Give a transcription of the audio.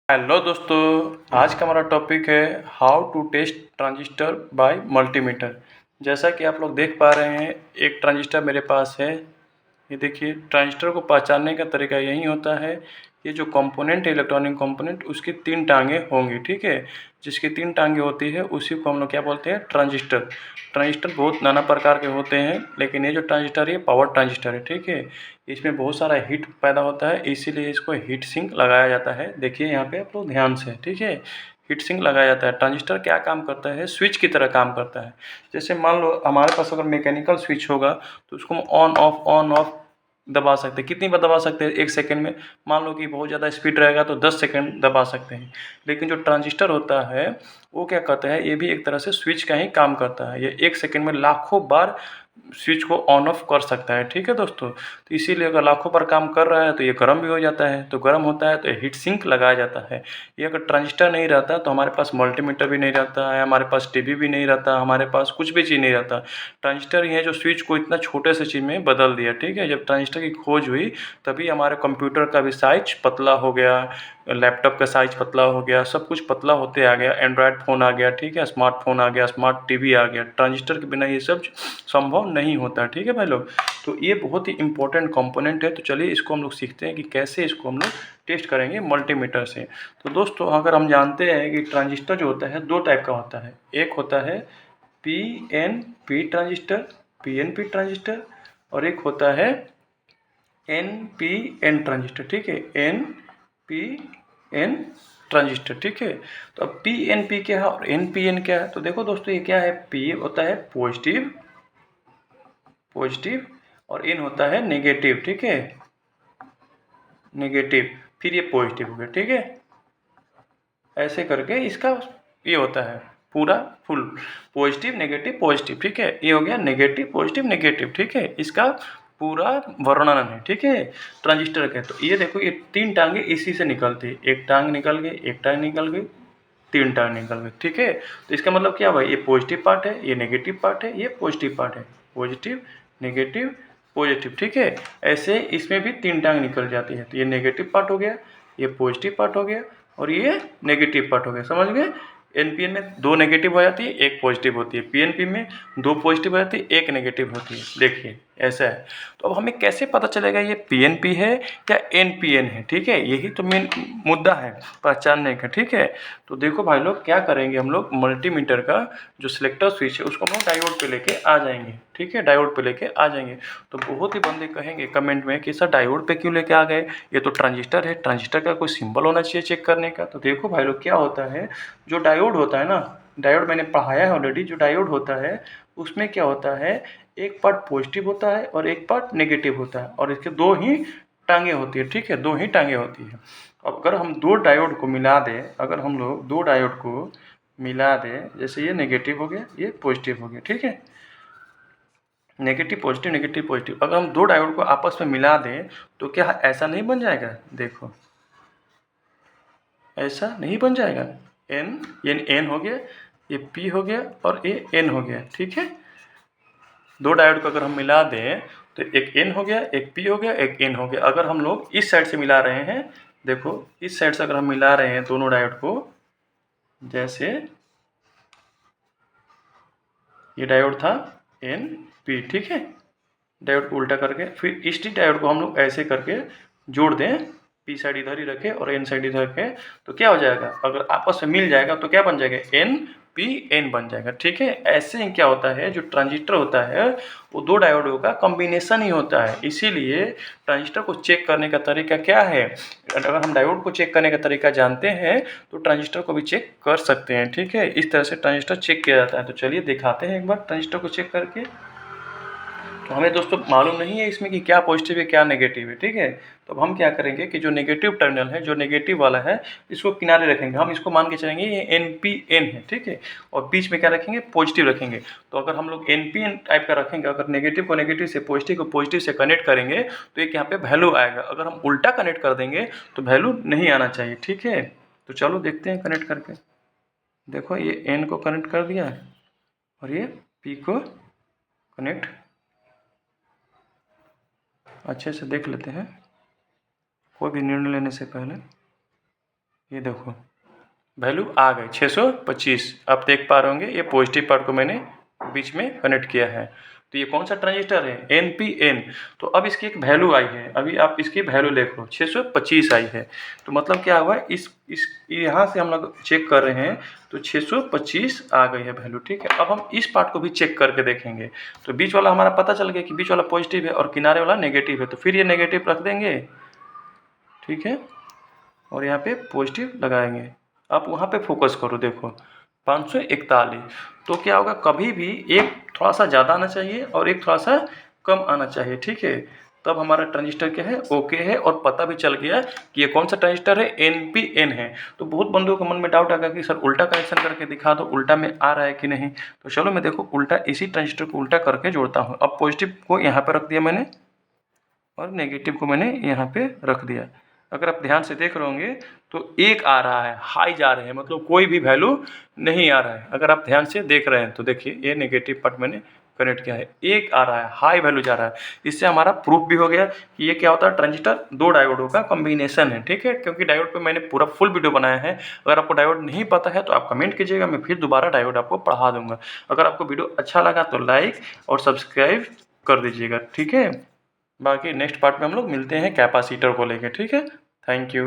Hello दोस्तों, आज का हमारा टॉपिक है how to test transistor by multimeter. जैसा कि आप लोग देख पा रहे हैं, एक ट्रांजिस्टर मेरे पास है। ये देखिए, ट्रांजिस्टर को पहचानने का तरीका यही होता है। ये जो कंपोनेंट है, इलेक्ट्रॉनिक कंपोनेंट, उसकी 3 टांगें होंगी, ठीक है। जिसकी 3 टांगें होती है उसी को हम लोग क्या बोलते हैं, ट्रांजिस्टर। ट्रांजिस्टर बहुत नाना प्रकार के होते हैं, लेकिन ये जो ट्रांजिस्टर है ये पावर ट्रांजिस्टर है, ठीक है। इसमें बहुत सारा हीट पैदा होता है, इसीलिए इसको हीट सिंक लगाया जाता है। देखिए यहाँ पे आप लोग ध्यान से, ठीक है। हीट सिंक लगाया जाता है। ट्रांजिस्टर क्या काम करता है, स्विच की तरह काम करता है। जैसे मान लो हमारे पास अगर मैकेनिकल स्विच होगा तो उसको हम ऑन ऑफ दबा सकते हैं। कितनी बार दबा सकते हैं, 1 सेकंड में। मान लो कि बहुत ज़्यादा स्पीड रहेगा तो 10 सेकंड दबा सकते हैं। लेकिन जो ट्रांजिस्टर होता है वो क्या करता है, ये भी एक तरह से स्विच का ही काम करता है। ये 1 सेकंड में लाखों बार स्विच को ऑन ऑफ कर सकता है, ठीक है दोस्तों। तो इसीलिए अगर लाखों बार काम कर रहा है तो ये गर्म भी हो जाता है, तो गर्म होता है तो हीट सिंक लगाया जाता है। ये अगर ट्रांजिस्टर नहीं रहता तो हमारे पास मल्टीमीटर भी नहीं रहता है, हमारे पास टीवी भी नहीं रहता, हमारे पास कुछ भी चीज़ नहीं रहता। ट्रांजिस्टर ही है जो स्विच को इतना छोटे से चीज़ में बदल दिया, ठीक है। जब ट्रांजिस्टर की खोज हुई तभी हमारे कंप्यूटर का भी साइज पतला हो गया, लैपटॉप का साइज पतला हो गया, सब कुछ पतला होते आ गया। एंड्रॉयड फ़ोन आ गया, ठीक है, स्मार्टफोन आ गया, स्मार्ट टीवी आ गया। ट्रांजिस्टर के बिना ये सब संभव नहीं होता, ठीक है भाई लोग। तो ये बहुत ही इंपॉर्टेंट कंपोनेंट है। तो चलिए इसको हम लोग सीखते हैं कि कैसे इसको हम लोग टेस्ट करेंगे मल्टीमीटर से। तो दोस्तों, अगर हम जानते हैं कि ट्रांजिस्टर जो होता है 2 टाइप का होता है। एक होता है पीएनपी ट्रांजिस्टर, पीएनपी ट्रांजिस्टर, और एक होता है एनपीएन ट्रांजिस्टर, ठीक है, एनपीएन ट्रांजिस्टर, ठीक है। तो अब पीएनपी क्या है और एनपीएन क्या है, तो देखो दोस्तों, ये क्या है, पी होता है पॉजिटिव, पॉजिटिव, और एन होता है नेगेटिव, ठीक है, नेगेटिव, फिर ये पॉजिटिव हो गया, ठीक है। ऐसे करके इसका ये होता है पूरा फुल पॉजिटिव नेगेटिव पॉजिटिव, ठीक है। ये हो गया नेगेटिव पॉजिटिव नेगेटिव, ठीक है। इसका पूरा वर्णन है, ठीक है, ट्रांजिस्टर का। तो ये देखो, ये 3 टांगे इसी से निकलती है। एक टांग निकल गई, एक टांग निकल गई, 3 टांग निकल गई, ठीक है। तो इसका मतलब क्या हुआ, ये पॉजिटिव पार्ट है, ये नेगेटिव पार्ट है, ये पॉजिटिव पार्ट है, पॉजिटिव नेगेटिव पॉजिटिव, ठीक है। ऐसे इसमें भी 3 टांग निकल जाती है। तो ये नेगेटिव पार्ट हो गया, ये पॉजिटिव पार्ट हो गया, और ये नेगेटिव पार्ट हो गया, समझ गए। एनपीएन में 2 नेगेटिव हो जाती है, 1 पॉजिटिव होती है। पीएनपी में 2 पॉजिटिव हो जाती है, 1 नेगेटिव होती है। देखिए ऐसा है। तो अब हमें कैसे पता चलेगा ये पीएनपी है या एनपीएन है, ठीक है। यही तो मेन मुद्दा है पहचानने का, ठीक है। तो देखो भाई लोग, क्या करेंगे हम लोग, मल्टीमीटर का जो सिलेक्टर स्विच है उसको हम लोग डायोड पे लेके आ जाएंगे, ठीक है, डायोड पे लेके आ जाएंगे। तो बहुत ही बंदे कहेंगे कमेंट में कि सर डायोड पे क्यों लेके आ गए, ये तो ट्रांजिस्टर है, ट्रांजिस्टर का कोई सिंबल होना चाहिए चेक करने का। तो देखो भाई लोग, क्या होता है, जो डायोड होता है ना, डायोड मैंने पढ़ाया है ऑलरेडी। जो डायोड होता है उसमें क्या होता है, एक पार्ट पॉजिटिव होता है और एक पार्ट नेगेटिव होता है, और इसके 2 ही टांगे होती है, ठीक है, 2 ही टांगे होती है। अब अगर हम 2 डायोड को मिला दें, अगर हम लोग 2 डायोड को मिला दें, जैसे ये नेगेटिव हो गया, ये पॉजिटिव हो गया, ठीक है, नेगेटिव पॉजिटिव नेगेटिव पॉजिटिव, अगर हम 2 डायोड को आपस में मिला दें तो क्या ऐसा नहीं बन जाएगा, देखो ऐसा नहीं बन जाएगा। एन, ये एन हो गया, ये पी हो गया, और ये एन हो गया, ठीक है। 2 डायोड को अगर हम मिला दें तो एक एन हो गया, एक पी हो गया, एक एन हो गया। अगर हम लोग इस साइड से मिला रहे हैं, देखो इस साइड से अगर हम मिला रहे हैं दोनों डायोड को, जैसे ये डायोड था एन पी, ठीक है, डायोड को उल्टा करके, फिर इस डायोड को हम लोग ऐसे करके जोड़ दें, पी साइड इधर ही रखें और एन साइड इधर रखें, तो क्या हो जाएगा, अगर आपस में मिल जाएगा तो क्या बन जाएगा, एन पी एन बन जाएगा, ठीक है। ऐसे ही क्या होता है, जो ट्रांजिस्टर होता है वो 2 डायोडों का कॉम्बिनेशन ही होता है। इसीलिए ट्रांजिस्टर को चेक करने का तरीका क्या है, अगर हम डायोड को चेक करने का तरीका जानते हैं तो ट्रांजिस्टर को भी चेक कर सकते हैं, ठीक है। इस तरह से ट्रांजिस्टर चेक किया जाता है। तो चलिए दिखाते हैं एक बार ट्रांजिस्टर को चेक करके। तो हमें दोस्तों मालूम नहीं है इसमें कि क्या पॉजिटिव है क्या नेगेटिव है, ठीक है। तो अब हम क्या करेंगे कि जो नेगेटिव टर्मिनल है, जो नेगेटिव वाला है, इसको किनारे रखेंगे। हम इसको मान के चलेंगे ये एन पी एन है, ठीक है, और बीच में क्या रखेंगे, पॉजिटिव रखेंगे। तो अगर हम लोग एन पी एन टाइप का रखेंगे, अगर नेगेटिव को नेगेटिव से, पॉजिटिव को पॉजिटिव से कनेक्ट करेंगे तो एक यहाँ पे वैल्यू आएगा। अगर हम उल्टा कनेक्ट कर देंगे तो वैल्यू नहीं आना चाहिए, ठीक है। तो चलो देखते हैं कनेक्ट करके। देखो ये एन को कनेक्ट कर दिया है और ये पी को कनेक्ट अच्छे से देख लेते हैं, कोई भी निर्णय लेने से पहले। ये देखो वैल्यू आ गई 625। आप देख पा रहे होंगे ये पॉजिटिव पार्ट को मैंने बीच में कनेक्ट किया है। तो ये कौन सा ट्रांजिस्टर है, NPN। तो अब इसकी एक वैल्यू आई है, अभी आप इसकी वैल्यू देख लो 625 आई है। तो मतलब क्या हुआ, इस यहाँ से हम लोग चेक कर रहे हैं तो 625 आ गई है वैल्यू, ठीक है। अब हम इस पार्ट को भी चेक करके देखेंगे। तो बीच वाला हमारा पता चल गया कि बीच वाला पॉजिटिव है और किनारे वाला नेगेटिव है, तो फिर ये नेगेटिव रख देंगे, ठीक है, और यहाँ पे पॉजिटिव लगाएंगे। आप वहाँ पे फोकस करो, देखो 541। तो क्या होगा, कभी भी एक थोड़ा सा ज़्यादा आना चाहिए और एक थोड़ा सा कम आना चाहिए, ठीक है। तब हमारा ट्रांजिस्टर क्या है, ओके है, और पता भी चल गया कि ये कौन सा ट्रांजिस्टर है, NPN है। तो बहुत बंदों के मन में डाउट आ गया कि सर उल्टा कनेक्शन करके दिखा दो, उल्टा में आ रहा है कि नहीं। तो चलो मैं देखो उल्टा, इसी ट्रांजिस्टर को उल्टा करके जोड़ता हूँ। अब पॉजिटिव को यहाँ पर रख दिया मैंने और नेगेटिव को मैंने यहाँ पे रख दिया। अगर आप ध्यान से देख रहे होंगे तो एक आ रहा है, हाई जा रहे हैं, मतलब कोई भी वैल्यू नहीं आ रहा है। अगर आप ध्यान से देख रहे हैं तो देखिए ये नेगेटिव पार्ट मैंने कनेक्ट किया है, एक आ रहा है, हाई वैल्यू जा रहा है। इससे हमारा प्रूफ भी हो गया कि ये क्या होता है, ट्रांजिस्टर दो डायोडों का कॉम्बिनेशन है, ठीक है। क्योंकि डायोड पे मैंने पूरा फुल वीडियो बनाया है। अगर आपको डायोड नहीं पता है तो आप कमेंट कीजिएगा, मैं फिर दोबारा डायोड आपको पढ़ा दूंगा। अगर आपको वीडियो अच्छा लगा तो लाइक और सब्सक्राइब कर दीजिएगा, ठीक है। बाकी नेक्स्ट पार्ट में हम लोग मिलते हैं कैपेसिटर को लेके, ठीक है। Thank you.